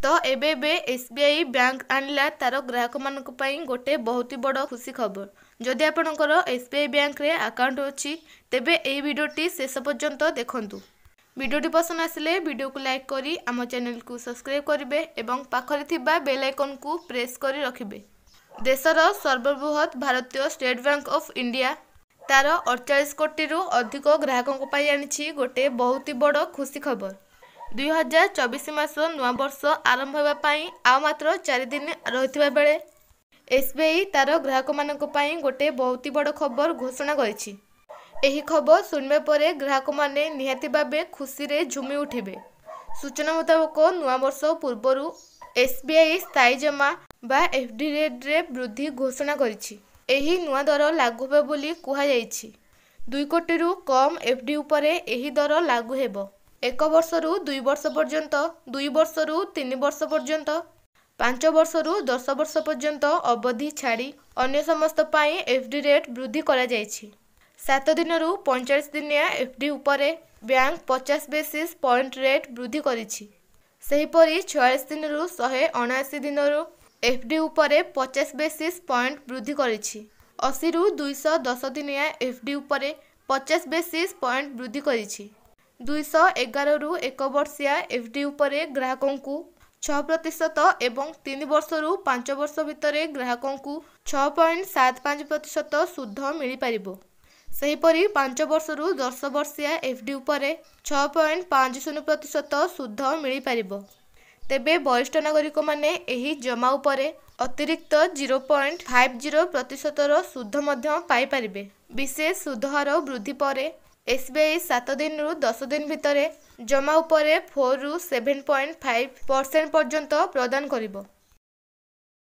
तो एबे SBI bank आनिला तार ग्राहक मानक पई गोटे बहुत ही बड़ खुशी खबर। जदि आपणकर एसबीआई बैंक रे अकाउंट अछि तेबे एई वीडियोटी शेष पर्यंत देखंतु। वीडियोटी पसंद आसिले वीडियो को लाइक करी आम चैनल को सब्सक्राइब करिवे एवं पाखरे थिबा बेल आइकन को प्रेस करी रखिबे। देशर सर्वबृहत भारतीय स्टेट बैंक ऑफ इंडिया तार 48 कोटी रु अधिक ग्राहकों पई आनिछि गोटे बहुत ही बड़ खुशी खबर। 2024 मास नवा वर्ष आरंभ होगा पाई आ मात्र 4 दिन रहितबा बेले एसबीआई तार ग्राहक मानक पई गोटे बहुत ही बड़ खबर घोषणा करिछि। एही खबर सुनबे परे ग्राहक माने निहाती भाबे खुशी रे झुमी उठिबे। सूचना मुताबक नवा वर्ष पूर्वरु एसबीआई स्थायी जमा बा एफडी रेट रे वृद्धि घोषणा करिछि। एही नुआ दर लागू हेबो बोली कुहा जाइछि। 2 कोटी रु कम एफडी उपरे एही दर लागू हेबो। 1 वर्ष रु 2 वर्ष पर्यंत, 2 वर्ष रु 3 वर्ष पर्यंत, 5 वर्ष रु 10 वर्ष पर्यंत अवधि छाड़ी अन्य समस्त पाई एफडी रेट वृद्धि करा जाइछि। 7 दिन रु 45 दिनिया एफडी उपरे बैंक 50 बेसिस पॉइंट रेट वृद्धि करिछि। सेहीपरि 46 दिन रु 179 दिन रु एफडी उपरे 50 बेसिस पॉइंट वृद्धि करिछि। 80 रु 210 दिनिया एफडी उपरे 50 बेसिस पॉइंट वृद्धि करिछि। 211 रु 1 वर्षिया एफडी उपरे ग्राहकों को 6% एवं 3 वर्ष रु 5 वर्ष भितरे ग्राहकों को 6.75% सुध मिली पारिबो। सेहीपरि 5 वर्ष रु 10 वर्षिया एफडी उपरे 6.50% सुध मिली पारिबो। तेबे वरिष्ठ नागरिक माने एही जमा उपरे अतिरिक्त 0.50% सुध मध्य पाई पारिबे। विशेष सुधहार वृद्धि परे एसबीआई 7 दिन रु 10 दिन भितरे जमा उपरे 4 रु 7.5% पर्यंत प्रदान करिबो।